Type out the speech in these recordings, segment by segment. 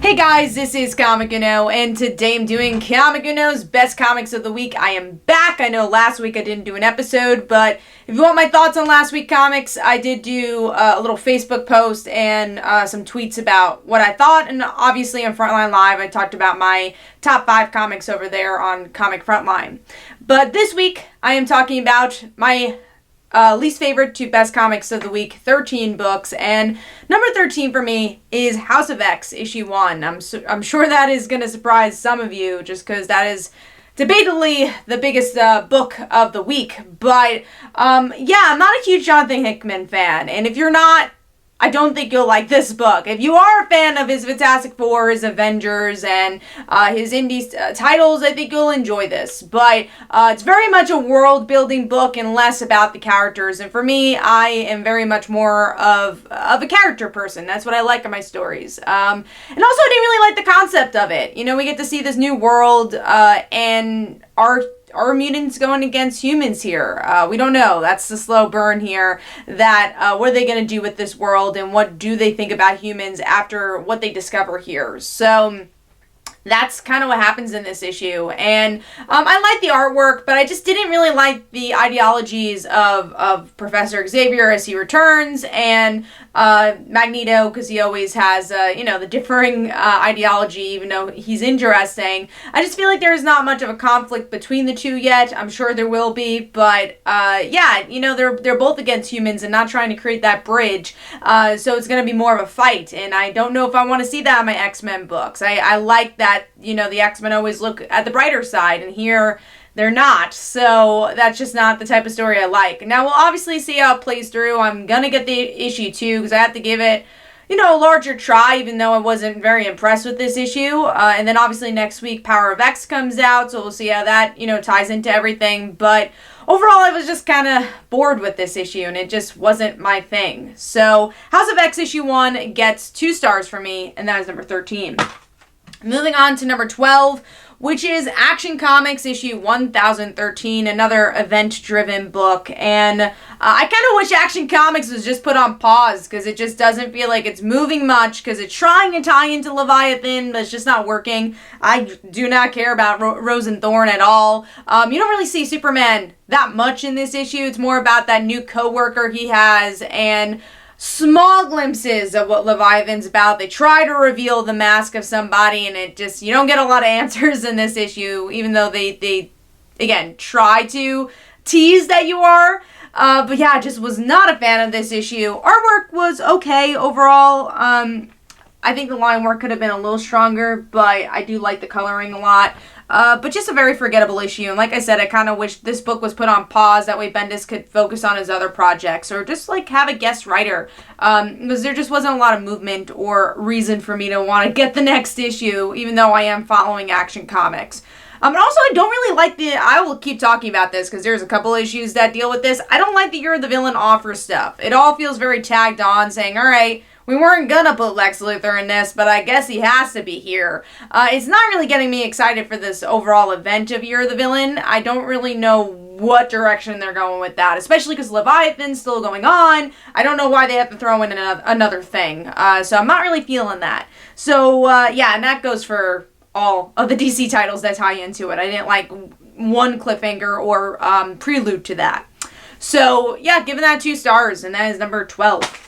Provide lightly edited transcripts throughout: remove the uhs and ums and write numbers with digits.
Hey guys, this is Comic Uno, and today I'm doing Comic Uno's Best Comics of the Week. I am back. I know last week I didn't do an episode, but if you want my thoughts on last week's comics, I did do a little Facebook post and some tweets about what I thought, and obviously on Frontline Live I talked about my top 5 comics over there on Comic Frontline. But this week I am talking about my least favorite to best comics of the week, 13 books, and number 13 for me is House of X, issue 1. I'm sure that is going to surprise some of you, just because that is debatably the biggest book of the week, but yeah, I'm not a huge Jonathan Hickman fan, and if you're not, I don't think you'll like this book. If you are a fan of his Fantastic Four, his Avengers, and his indie titles, I think you'll enjoy this. But it's very much a world-building book and less about the characters. And for me, I am very much more of a character person. That's what I like in my stories. And also, I didn't really like the concept of it. You know, we get to see this new world, and are mutants going against humans here? We don't know. That's the slow burn here. That what are they going to do with this world, and what do they think about humans after what they discover here? So that's kind of what happens in this issue. And I like the artwork, but I just didn't really like the ideologies of Professor Xavier as he returns, and Magneto, because he always has, the differing ideology, even though he's interesting. I just feel like there's not much of a conflict between the two yet. I'm sure there will be, but yeah, they're both against humans and not trying to create that bridge. So it's going to be more of a fight, and I don't know if I want to see that in my X-Men books. I like that, the X-Men always look at the brighter side, and here they're not, so that's just not the type of story I like. Now, we'll obviously see how it plays through. I'm gonna get the issue 2, because I have to give it, a larger try, even though I wasn't very impressed with this issue. And then obviously next week, Power of X comes out, so we'll see how that, ties into everything. But overall, I was just kind of bored with this issue, and it just wasn't my thing. So, House of X issue 1 gets 2 stars for me, and that is number 13. Moving on to number 12, which is Action Comics issue 1013, another event-driven book. And I kind of wish Action Comics was just put on pause, because it just doesn't feel like it's moving much, because it's trying to tie into Leviathan, but it's just not working. I do not care about Rose and Thorn at all. You don't really see Superman that much in this issue. It's more about that new co-worker he has, and small glimpses of what Leviathan's about. They try to reveal the mask of somebody, and it just, you don't get a lot of answers in this issue, even though they again, try to tease that you are. But yeah, I just was not a fan of this issue. Artwork was okay overall. I think the line work could have been a little stronger, but I do like the coloring a lot. But just a very forgettable issue. And like I said, I kind of wish this book was put on pause. That way Bendis could focus on his other projects, or just have a guest writer. Because there just wasn't a lot of movement or reason for me to want to get the next issue, even though I am following Action Comics. And also, I don't really like I will keep talking about this, because there's a couple issues that deal with this. I don't like the You're the Villain offer stuff. It all feels very tagged on, saying, alright, we weren't gonna put Lex Luthor in this, but I guess he has to be here. It's not really getting me excited for this overall event of You're the Villain. I don't really know what direction they're going with that, especially because Leviathan's still going on. I don't know why they have to throw in another thing. So I'm not really feeling that. So, yeah, and that goes for all of the DC titles that tie into it. I didn't like one cliffhanger or prelude to that. So, yeah, giving that 2 stars, and that is number 12.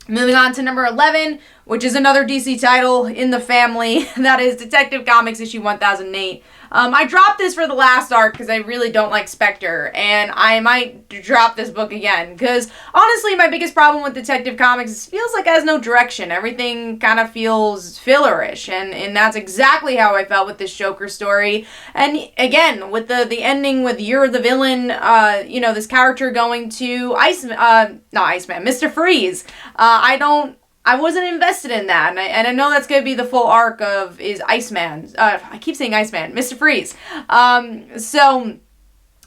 Moving on to number 11, which is another DC title in the family. That is Detective Comics issue 1008. I dropped this for the last arc because I really don't like Spectre, and I might drop this book again, because honestly, my biggest problem with Detective Comics is it feels like it has no direction. Everything kind of feels fillerish, and that's exactly how I felt with this Joker story. And again, with the ending with You're the Villain, this character going to Mr. Freeze. I wasn't invested in that, and I know that's going to be the full arc of is Iceman. I keep saying Iceman, Mr. Freeze. So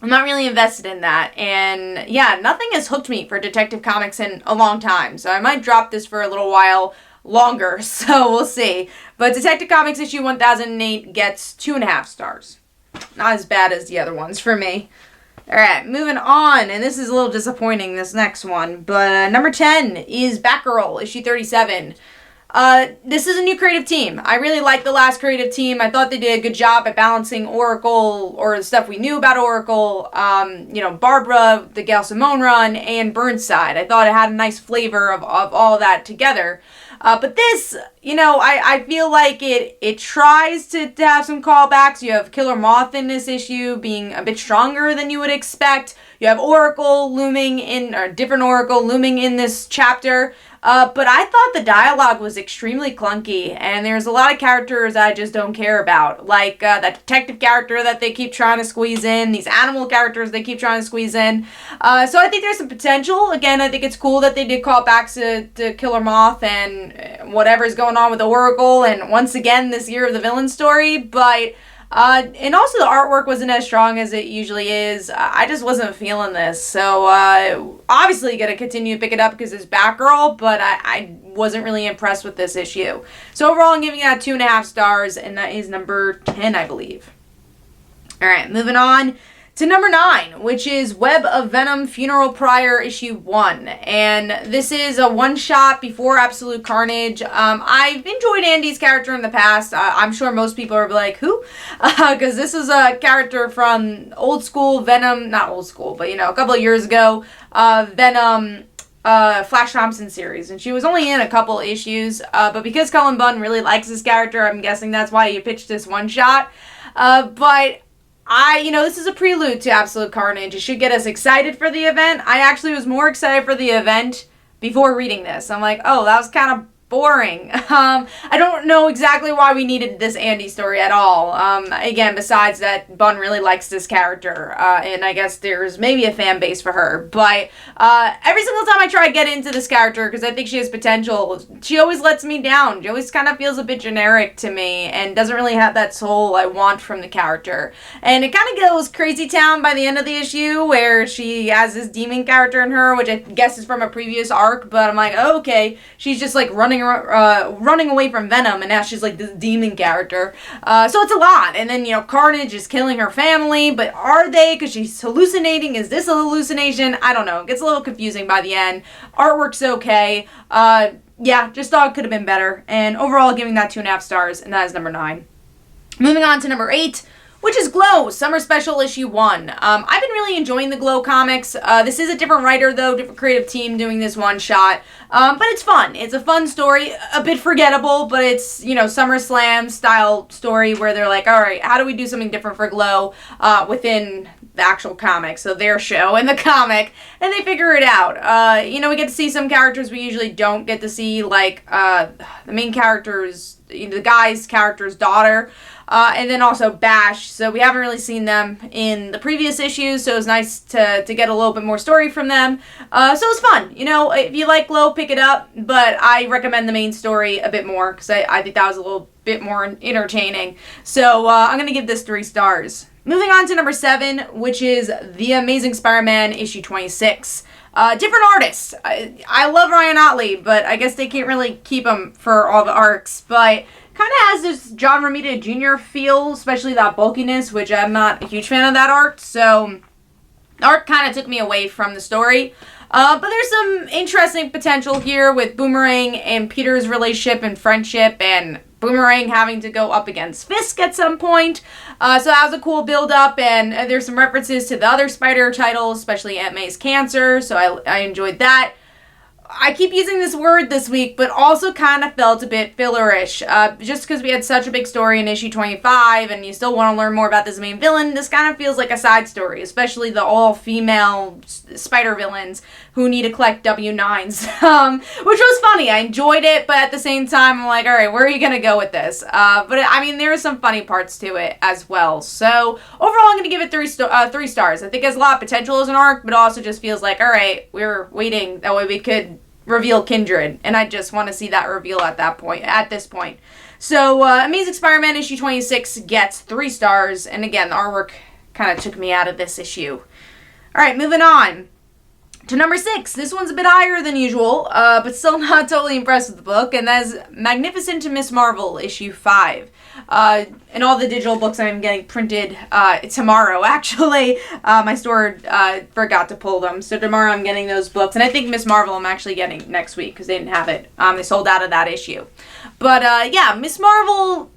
I'm not really invested in that, and yeah, nothing has hooked me for Detective Comics in a long time, so I might drop this for a little while longer, so we'll see. But Detective Comics issue 1008 gets 2.5 stars. Not as bad as the other ones for me. Alright, moving on, and this is a little disappointing, this next one, but number 10 is Batgirl, issue 37. This is a new creative team. I really like the last creative team. I thought they did a good job at balancing Oracle, or the stuff we knew about Oracle, Barbara, the Gail Simone run, and Burnside. I thought it had a nice flavor of all that together. But this, I feel like it tries to have some callbacks. You have Killer Moth in this issue being a bit stronger than you would expect. You have Oracle looming in, or different Oracle looming in this chapter. But I thought the dialogue was extremely clunky, and there's a lot of characters I just don't care about. Like that detective character that they keep trying to squeeze in, these animal characters they keep trying to squeeze in. So I think there's some potential. Again, I think it's cool that they did call back to Killer Moth and whatever's going on with Oracle, and once again, this Year of the Villain story, but... and also the artwork wasn't as strong as it usually is. I just wasn't feeling this. So, obviously gonna continue to pick it up because it's Batgirl, but I wasn't really impressed with this issue. So overall, I'm giving that 2.5 stars, and that is number 10, I believe. Alright, moving on to number 9, which is Web of Venom Funeral Prior issue 1. And this is a one-shot before Absolute Carnage. I've enjoyed Andy's character in the past. I'm sure most people are like, who? Because this is a character from old school Venom, not old school, but a couple of years ago, Venom Flash Thompson series. And she was only in a couple issues, but because Cullen Bunn really likes this character, I'm guessing that's why he pitched this one-shot. But this is a prelude to Absolute Carnage. It should get us excited for the event. I actually was more excited for the event before reading this. I'm like, oh, that was kind of boring. I don't know exactly why we needed this Andy story at all. Again, besides that Bunn really likes this character, and I guess there's maybe a fan base for her. But every single time I try to get into this character, because I think she has potential, she always lets me down. She always kind of feels a bit generic to me and doesn't really have that soul I want from the character. And it kind of goes crazy town by the end of the issue, where she has this demon character in her, which I guess is from a previous arc, but I'm like, oh, okay, she's just like running away from Venom, and now she's like this demon character. So it's a lot. And then, Carnage is killing her family, but are they? Because she's hallucinating. Is this a hallucination? I don't know. It gets a little confusing by the end. Artwork's okay. Just thought it could have been better. And overall, giving that 2.5 stars, and that is number 9. Moving on to number 8, which is Glow, Summer Special Issue 1. I've been really enjoying the Glow comics. This is a different writer, though, different creative team doing this one-shot. But it's fun. It's a fun story, a bit forgettable, but it's, SummerSlam-style story where they're like, all right, how do we do something different for Glow within the actual comic, so their show and the comic, and they figure it out. We get to see some characters we usually don't get to see, like the main character's, the guy's character's daughter, and then also Bash, so we haven't really seen them in the previous issues, so it's nice to get a little bit more story from them. So it's fun. If you like Glow, pick it up, but I recommend the main story a bit more, because I think that was a little bit more entertaining. So I'm going to give this 3 stars. Moving on to number 7, which is The Amazing Spider-Man issue 26. Different artists. I love Ryan Ottley, but I guess they can't really keep him for all the arcs, but kind of has this John Romita Jr. feel, especially that bulkiness, which I'm not a huge fan of that art, so the art kind of took me away from the story. But there's some interesting potential here with Boomerang and Peter's relationship and friendship, and Boomerang having to go up against Fisk at some point. So that was a cool build-up, and there's some references to the other Spider titles, especially Aunt May's Cancer, so I enjoyed that. I keep using this word this week, but also kind of felt a bit fillerish. Just because we had such a big story in issue 25, and you still want to learn more about this main villain, this kind of feels like a side story, especially the all-female spider villains who need to collect W9s, which was funny. I enjoyed it, but at the same time, I'm like, all right, where are you going to go with this? But there are some funny parts to it as well. So overall, I'm going to give it 3 stars. I think it has a lot of potential as an arc, but also just feels like, all right, we're waiting. That way we could reveal Kindred, and I just want to see that reveal at this point. So, Amazing Spider-Man issue 26 gets 3 stars, and again, the artwork kind of took me out of this issue. Alright, moving on. To number 6, this one's a bit higher than usual, but still not totally impressed with the book, and that's Magnificent Miss Marvel, issue 5. And all the digital books I'm getting printed tomorrow, actually. My store forgot to pull them, so tomorrow I'm getting those books, and I think Miss Marvel I'm actually getting next week, because they didn't have it. They sold out of that issue. But, yeah, Miss Marvel,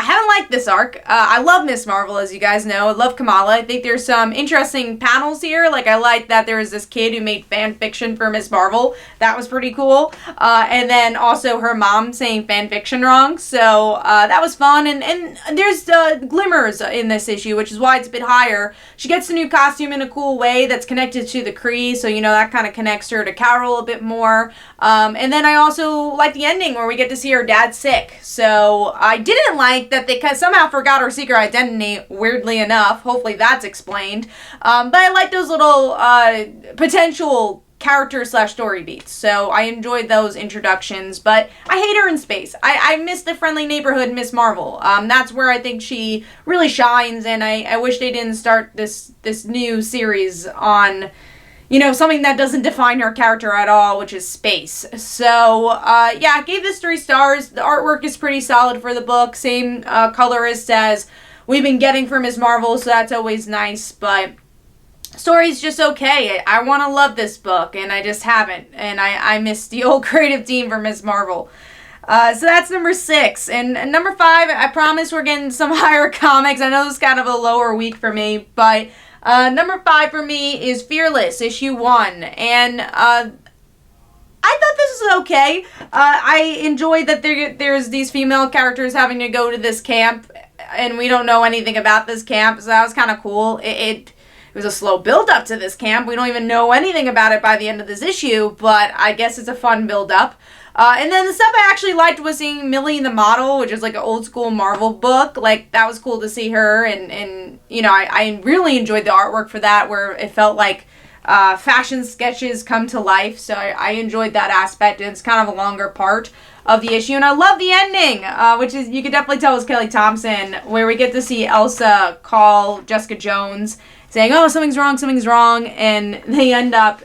I haven't liked this arc. I love Miss Marvel, as you guys know. I love Kamala. I think there's some interesting panels here. Like, I like that there was this kid who made fan fiction for Miss Marvel. That was pretty cool. And then also her mom saying fan fiction wrong. So that was fun. And there's glimmers in this issue, which is why it's a bit higher. She gets a new costume in a cool way that's connected to the Kree. So, you know, that kind of connects her to Carol a bit more. And then I also like the ending where we get to see her dad sick. So I didn't like that they somehow forgot her secret identity, weirdly enough. Hopefully that's explained. But I like those little potential character/story beats. So I enjoyed those introductions, but I hate her in space. I miss the friendly neighborhood Miss Marvel. That's where I think she really shines, and I wish they didn't start this new series on, you know, something that doesn't define her character at all, which is space. So, yeah, I gave this 3 stars. The artwork is pretty solid for the book. Same colorist as we've been getting for Miss Marvel, so that's always nice. But story's just okay. I want to love this book, and I just haven't. And I miss the old creative team for Miss Marvel. So that's number 6. And number 5, I promise we're getting some higher comics. I know this is kind of a lower week for me, but number 5 for me is Fearless, issue 1. And I thought this was okay. I enjoyed that there's these female characters having to go to this camp, and we don't know anything about this camp, so that was kind of cool. It was a slow build-up to this camp. We don't even know anything about it by the end of this issue, but I guess it's a fun build-up. And then the stuff I actually liked was seeing Millie the Model, which is like an old school Marvel book. Like, that was cool to see her, and you know, I really enjoyed the artwork for that, where it felt like fashion sketches come to life. So I enjoyed that aspect, and it's kind of a longer part of the issue. And I love the ending, which is, you could definitely tell, is Kelly Thompson, where we get to see Elsa call Jessica Jones, saying, oh, something's wrong, and they end up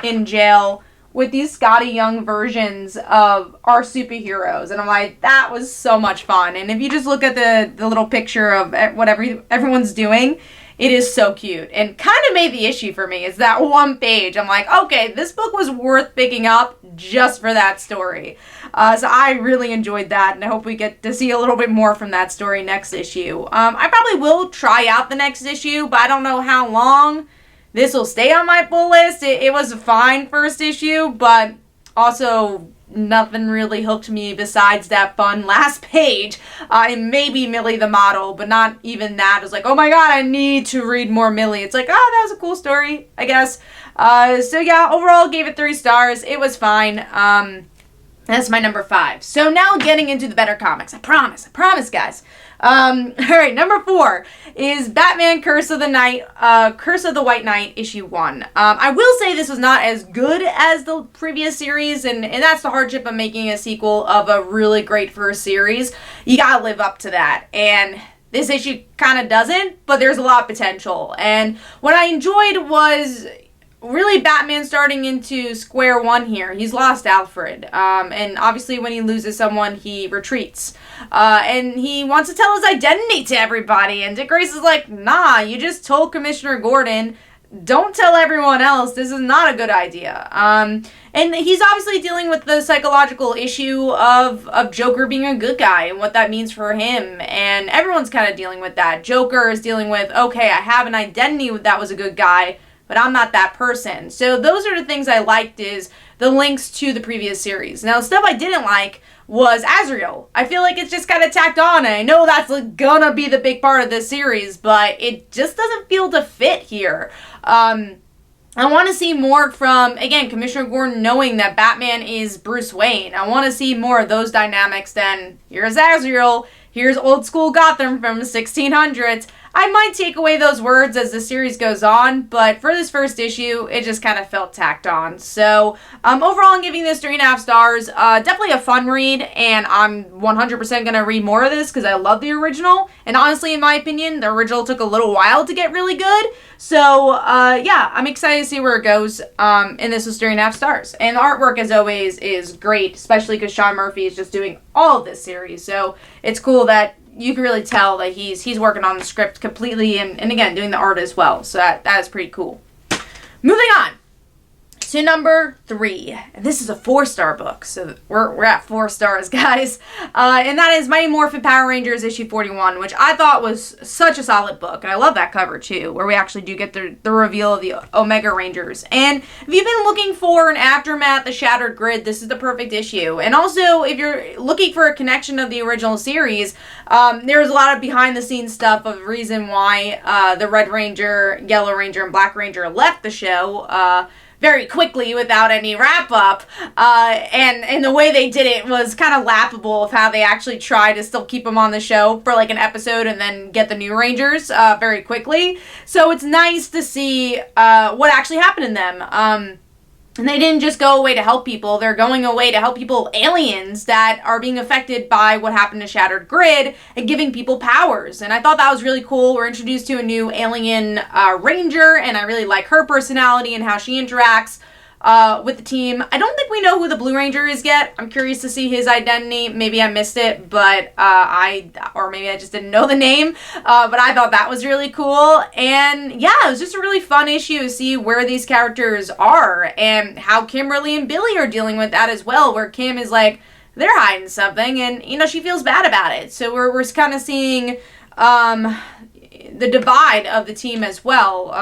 in jail with these Scotty Young versions of our superheroes. And I'm like, that was so much fun. And if you just look at the little picture of what everyone's doing, it is so cute. And kind of made the issue for me is that one page. I'm like, okay, this book was worth picking up just for that story. So I really enjoyed that, and I hope we get to see a little bit more from that story next issue. I probably will try out the next issue, but I don't know how long this will stay on my pull list. It was a fine first issue, but also nothing really hooked me besides that fun last page. And maybe Millie the Model, but not even that. It was like, oh my god, I need to read more Millie. It's like, oh, that was a cool story, I guess. So yeah, overall gave it 3 stars. It was fine. That's my number 5. So now getting into the better comics. I promise, guys. Alright, number 4 is Batman Curse of the White Knight, issue 1. I will say this was not as good as the previous series, and that's the hardship of making a sequel of a really great first series. You gotta live up to that, and this issue kind of doesn't, but there's a lot of potential. And what I enjoyed was really Batman starting into square one here. He's lost Alfred, and obviously when he loses someone, he retreats. And he wants to tell his identity to everybody, and Dick Grayson is like, nah, you just told Commissioner Gordon, don't tell everyone else, this is not a good idea. And he's obviously dealing with the psychological issue of Joker being a good guy and what that means for him, and everyone's kind of dealing with that. Joker is dealing with, okay, I have an identity that was a good guy, but I'm not that person. So those are the things I liked, is the links to the previous series. Now, the stuff I didn't like was Azrael. I feel like it's just kind of tacked on, and I know that's gonna be the big part of this series, but it just doesn't feel to fit here. I want to see more from, again, Commissioner Gordon knowing that Batman is Bruce Wayne. I want to see more of those dynamics than, here's Azrael, here's old school Gotham from the 1600s. I might take away those words as the series goes on, but for this first issue, it just kind of felt tacked on. So, overall, I'm giving this 3.5 stars. Definitely a fun read, and I'm 100% going to read more of this because I love the original. And honestly, in my opinion, the original took a little while to get really good. So, yeah, I'm excited to see where it goes. And this was 3.5 stars. And the artwork, as always, is great, especially because Sean Murphy is just doing all of this series. So, it's cool that you can really tell that he's working on the script completely and again, doing the art as well. So that is pretty cool. Moving on to number 3. And this is a 4-star book. So we're at 4 stars, guys. And that is Mighty Morphin Power Rangers issue 41, which I thought was such a solid book. And I love that cover too, where we actually do get the reveal of the Omega Rangers. And if you've been looking for an aftermath, the Shattered Grid, this is the perfect issue. And also, if you're looking for a connection of the original series, there's a lot of behind the scenes stuff of the reason why the Red Ranger, Yellow Ranger, and Black Ranger left the show very quickly without any wrap-up, and the way they did it was kind of laughable of how they actually tried to still keep them on the show for like an episode and then get the new Rangers very quickly. So it's nice to see what actually happened in them. And they didn't just go away to help people. They're going away to help people, aliens that are being affected by what happened to Shattered Grid and giving people powers. And I thought that was really cool. We're introduced to a new alien ranger, and I really like her personality and how she interacts with the team. I don't think we know who the Blue Ranger is yet. I'm curious to see his identity. Maybe I missed it, but or maybe I just didn't know the name. But I thought that was really cool. And yeah, it was just a really fun issue to see where these characters are and how Kimberly and Billy are dealing with that as well, where Kim is like, they're hiding something, and she feels bad about it. So we're kind of seeing the divide of the team as well,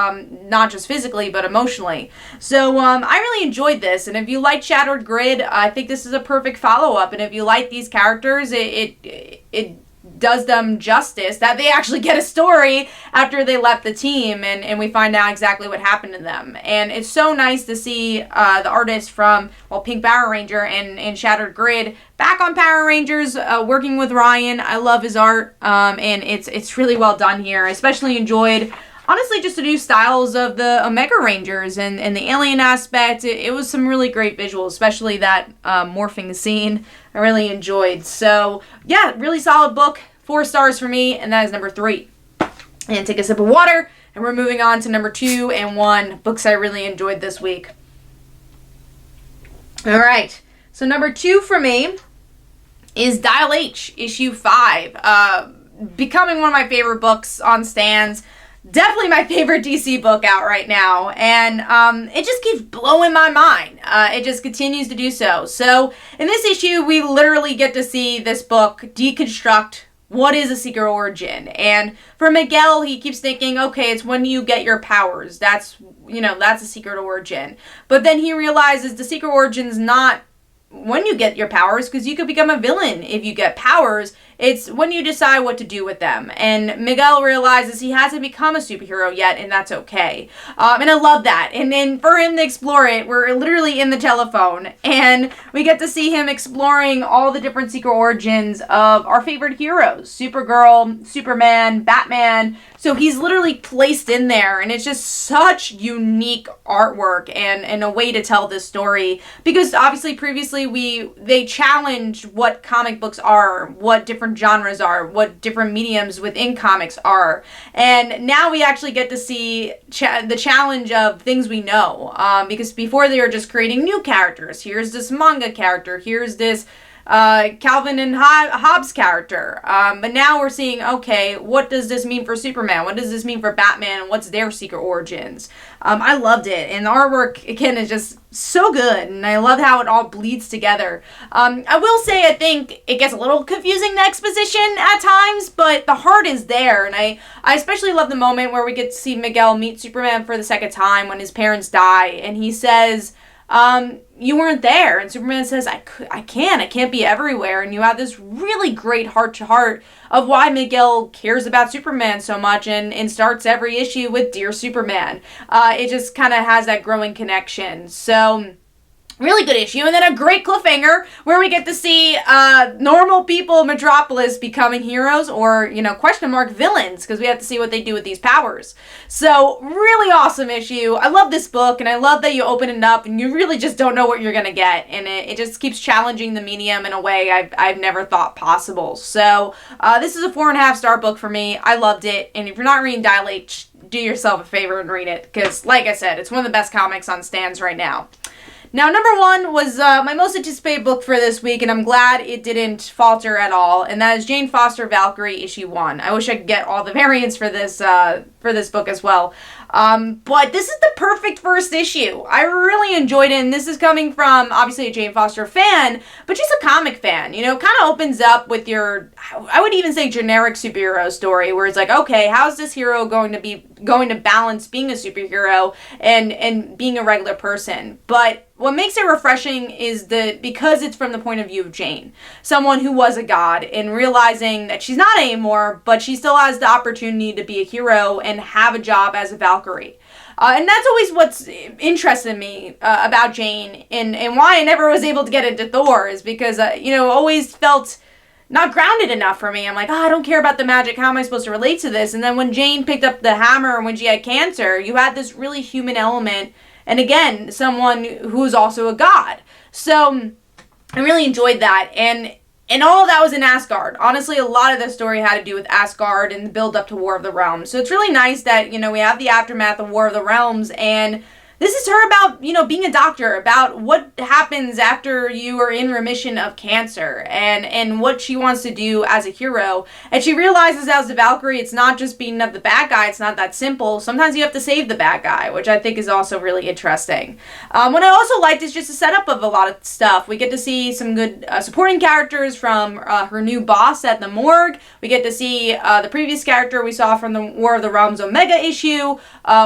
not just physically but emotionally. So I really enjoyed this, and if you like Shattered Grid, I think this is a perfect follow-up. And if you like these characters, it does them justice that they actually get a story after they left the team, and we find out exactly what happened to them. And it's so nice to see the artist from Pink Power Ranger and Shattered Grid back on Power Rangers, working with Ryan. I love his art, and it's really well done here. I especially enjoyed, honestly, just the new styles of the Omega Rangers and the alien aspect. It was some really great visuals, especially that morphing scene I really enjoyed. So yeah, really solid book. 4 stars for me, and that is number 3. And take a sip of water, and we're moving on to number 2 and 1 books I really enjoyed this week. All right, so number 2 for me is Dial H, issue 5. Becoming one of my favorite books on stands. Definitely my favorite DC book out right now, and it just keeps blowing my mind. It just continues to do so. So in this issue, we literally get to see this book deconstruct what is a secret origin. And for Miguel, he keeps thinking, okay, it's when you get your powers. That's a secret origin. But then he realizes the secret origin's not when you get your powers, because you could become a villain if you get powers. It's when you decide what to do with them. And Miguel realizes he hasn't become a superhero yet, and that's okay. And I love that. And then for him to explore it, we're literally in the telephone, and we get to see him exploring all the different secret origins of our favorite heroes. Supergirl, Superman, Batman. So he's literally placed in there, and it's just such unique artwork and a way to tell this story. Because obviously previously they challenged what comic books are, what different genres are, what different mediums within comics are. And now we actually get to see the challenge of things we know. Because before they were just creating new characters. Here's this manga character. Here's this Calvin and Hobbes character. But now we're seeing, okay, what does this mean for Superman? What does this mean for Batman? What's their secret origins? I loved it. And the artwork, again, is just so good. And I love how it all bleeds together. I will say I think it gets a little confusing, the exposition at times, but the heart is there. And I especially love the moment where we get to see Miguel meet Superman for the second time when his parents die. And he says, you weren't there. And Superman says, I can't be everywhere. And you have this really great heart-to-heart of why Miguel cares about Superman so much and starts every issue with Dear Superman. It just kind of has that growing connection. So Really good issue, and then a great cliffhanger where we get to see normal people in Metropolis becoming heroes or, you know, question mark villains, because we have to see what they do with these powers. So, really awesome issue. I love this book, and I love that you open it up and you really just don't know what you're going to get, and it just keeps challenging the medium in a way I've never thought possible. So, this is a 4.5-star book for me. I loved it, and if you're not reading Dilate, do yourself a favor and read it, because, like I said, it's one of the best comics on stands right now. Now, number one was my most anticipated book for this week, and I'm glad it didn't falter at all, and that is Jane Foster Valkyrie issue 1. I wish I could get all the variants for this book as well. But this is the perfect first issue. I really enjoyed it, and this is coming from, obviously, a Jane Foster fan, but just a comic fan. You know, it kind of opens up with your, I would even say, generic superhero story, where it's like, okay, how's this hero going to balance being a superhero and being a regular person? But what makes it refreshing is because it's from the point of view of Jane, someone who was a god, and realizing that she's not anymore, but she still has the opportunity to be a hero and have a job as a Valkyrie. And that's always what's interested me about Jane, and why I never was able to get into Thor, is because, always felt not grounded enough for me. I'm like, I don't care about the magic. How am I supposed to relate to this? And then when Jane picked up the hammer when she had cancer, you had this really human element. And again, someone who's also a god. So I really enjoyed that. And all of that was in Asgard. Honestly, a lot of the story had to do with Asgard and the build up to War of the Realms. So it's really nice that, we have the aftermath of War of the Realms, and this is her about, being a doctor, about what happens after you are in remission of cancer, and what she wants to do as a hero. And she realizes as a Valkyrie, it's not just beating up the bad guy, it's not that simple. Sometimes you have to save the bad guy, which I think is also really interesting. What I also liked is just the setup of a lot of stuff. We get to see some good supporting characters from her new boss at the morgue. We get to see the previous character we saw from the War of the Realms Omega issue,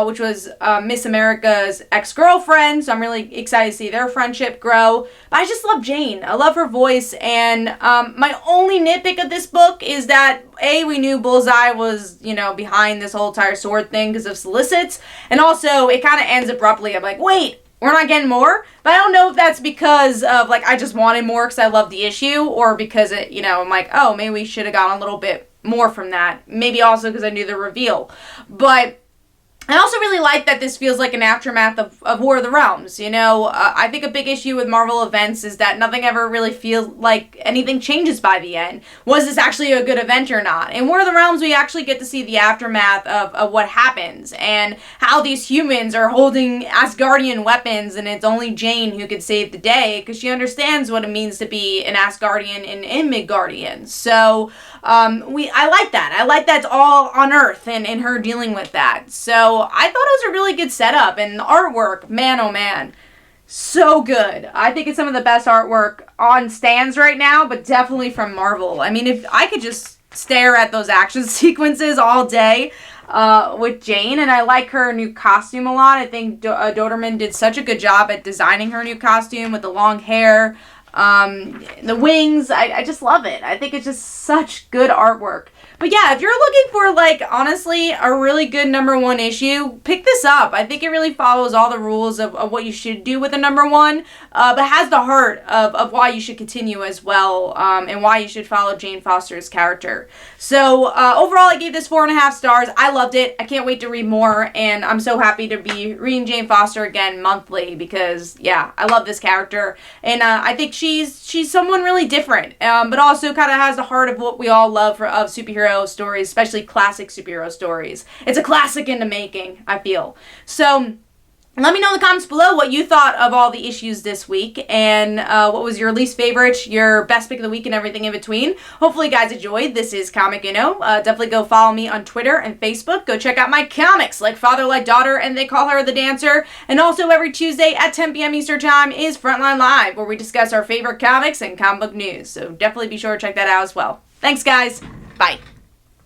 which was Miss America's ex-girlfriend, so I'm really excited to see their friendship grow. But I just love Jane. I love her voice, and my only nitpick of this book is that, A, we knew Bullseye was, behind this whole entire sword thing because of solicits, and also it kind of ends abruptly. I'm like, wait, we're not getting more? But I don't know if that's because of, I just wanted more because I love the issue, or because I'm like, oh, maybe we should have gotten a little bit more from that. Maybe also because I knew the reveal. But I also really like that this feels like an aftermath of War of the Realms. I think a big issue with Marvel events is that nothing ever really feels like anything changes by the end. Was this actually a good event or not? In War of the Realms, we actually get to see the aftermath of what happens, and how these humans are holding Asgardian weapons, and it's only Jane who can save the day, because she understands what it means to be an Asgardian and in Midgardian. So, I like that. I like that's all on Earth, and her dealing with that. So, I thought it was a really good setup, and the artwork, man oh man, so good. I think it's some of the best artwork on stands right now, but definitely from Marvel. I mean, if I could just stare at those action sequences all day with Jane, and I like her new costume a lot. I think Doderman did such a good job at designing her new costume with the long hair, the wings. I just love it. I think it's just such good artwork. But yeah, if you're looking for, honestly, a really good number one issue, pick this up. I think it really follows all the rules of what you should do with a number one, but has the heart of why you should continue as well, and why you should follow Jane Foster's character. So, overall, I gave this 4.5 stars. I loved it. I can't wait to read more, and I'm so happy to be reading Jane Foster again monthly, because, yeah, I love this character, and I think she's someone really different, but also kind of has the heart of what we all love of superhero stories, especially classic superhero stories. It's a classic in the making, I feel. So, let me know in the comments below what you thought of all the issues this week, and what was your least favorite, your best pick of the week, and everything in between. Hopefully you guys enjoyed. This is Comic Uno. Definitely go follow me on Twitter and Facebook. Go check out my comics, like Father, Like Daughter, and They Call Her the Dancer. And also every Tuesday at 10 p.m. Eastern Time is Frontline Live, where we discuss our favorite comics and comic book news. So definitely be sure to check that out as well. Thanks, guys. Bye.